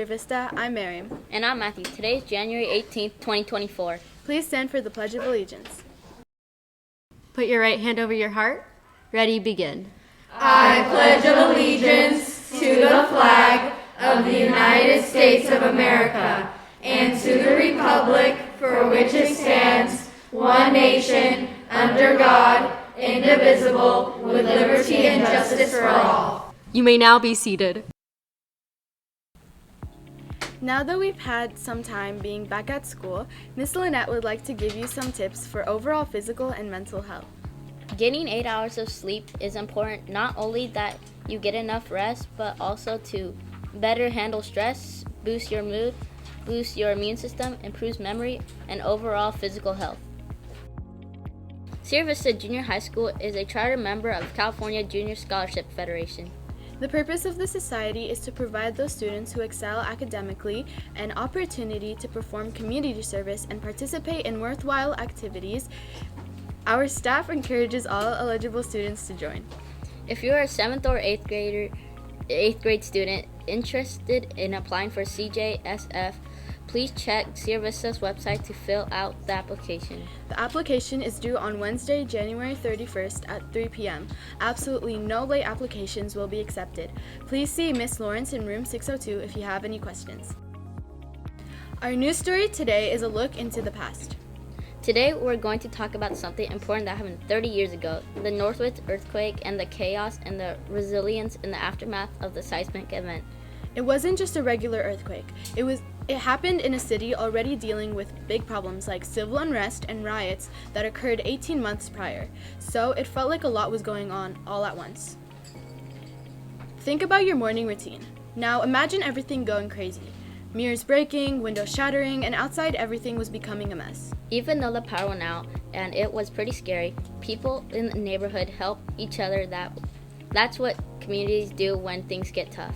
Sierra Vista, I'm Miriam. And I'm Matthew. Today is January 18th, 2024. Please stand for the Pledge of Allegiance. Put your right hand over your heart. Ready, begin. I pledge allegiance to the flag of the United States of America and to the republic for which it stands, one nation, under God, indivisible, with liberty and justice for all. You may now be seated. Now that we've had some time being back at school, Miss Lynette would like to give you some tips for overall physical and mental health. Getting 8 hours of sleep is important, not only that you get enough rest, but also to better handle stress, boost your mood, boost your immune system, improves memory, and overall physical health. Sierra Vista Junior High School is a charter member of California Junior Scholarship Federation. The purpose of the society is to provide those students who excel academically an opportunity to perform community service and participate in worthwhile activities. Our staff encourages all eligible students to join. If you are a 7th or 8th grade student interested in applying for CJSF, please check Sierra Vista's website to fill out the application. The application is due on Wednesday, January 31st at 3 p.m. Absolutely no late applications will be accepted. Please see Miss Lawrence in room 602 if you have any questions. Our news story today is a look into the past. Today we're going to talk about something important that happened 30 years ago, the Northwoods earthquake and the chaos and the resilience in the aftermath of the seismic event. It wasn't just a regular earthquake. It happened in a city already dealing with big problems like civil unrest and riots that occurred 18 months prior, so it felt like a lot was going on all at once. Think about your morning routine. Now imagine everything going crazy. Mirrors breaking, windows shattering, and outside everything was becoming a mess. Even though the power went out and it was pretty scary, people in the neighborhood helped each other. That's what communities do when things get tough.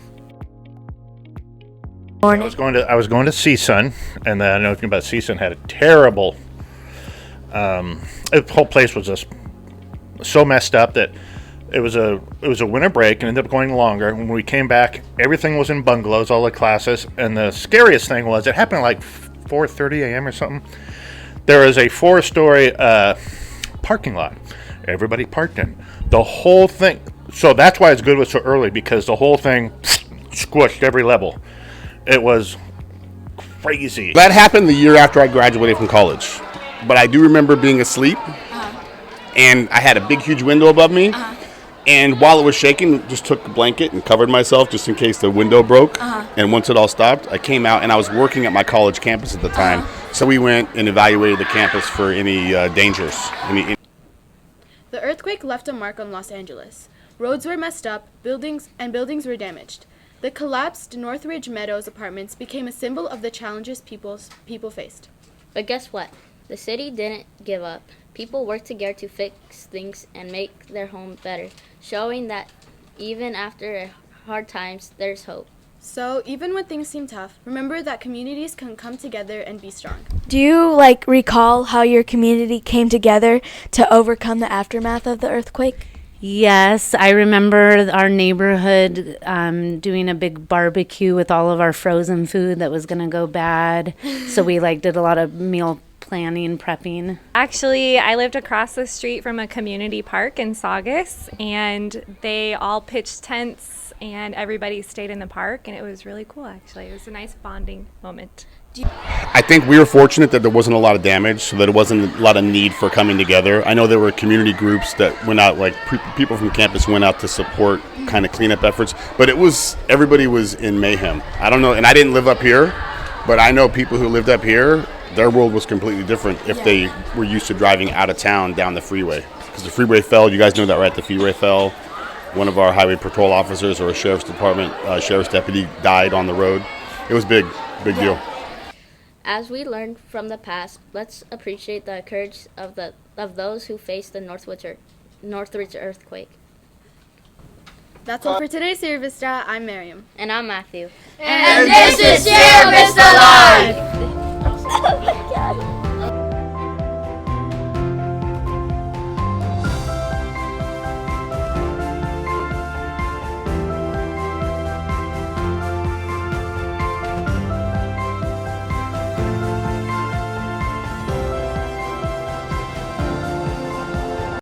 I was going to CSUN, and then I know about CSUN had a terrible. The whole place was just so messed up that it was a winter break and ended up going longer. When we came back, everything was in bungalows, all the classes, and the scariest thing was it happened at like 4:30 a.m. or something. There was a 4-story parking lot. Everybody parked in the whole thing. So that's why it's good it was so early, because the whole thing squished every level. It was crazy. That happened the year after I graduated from college. But I do remember being asleep, and I had a big, huge window above me. And while it was shaking, just took a blanket and covered myself just in case the window broke. And once it all stopped, I came out, and I was working at my college campus at the time. So we went and evaluated the campus for any dangers. The earthquake left a mark on Los Angeles. Roads were messed up, buildings were damaged. The collapsed Northridge Meadows apartments became a symbol of the challenges people faced. But guess what? The city didn't give up. People worked together to fix things and make their home better, showing that even after hard times, there's hope. So even when things seem tough, remember that communities can come together and be strong. Do you recall how your community came together to overcome the aftermath of the earthquake? Yes, I remember our neighborhood doing a big barbecue with all of our frozen food that was going to go bad. So we did a lot of meal planning, prepping. Actually, I lived across the street from a community park in Saugus, and they all pitched tents and everybody stayed in the park, and it was really cool, actually. It was a nice bonding moment. I think we were fortunate that there wasn't a lot of damage, so that it wasn't a lot of need for coming together. I know there were community groups that went out, people from campus went out to support kind of cleanup efforts, but everybody was in mayhem. I don't know, and I didn't live up here, but I know people who lived up here, their world was completely different if they were used to driving out of town down the freeway. Because the freeway fell, you guys know that, right? The freeway fell. One of our highway patrol officers or a sheriff's department, sheriff's deputy died on the road. It was big deal. As we learned from the past, let's appreciate the courage of those who faced the Northridge earthquake. That's all for today, Sierra Vista. I'm Miriam. And I'm Matthew. And this is Sierra Vista Life!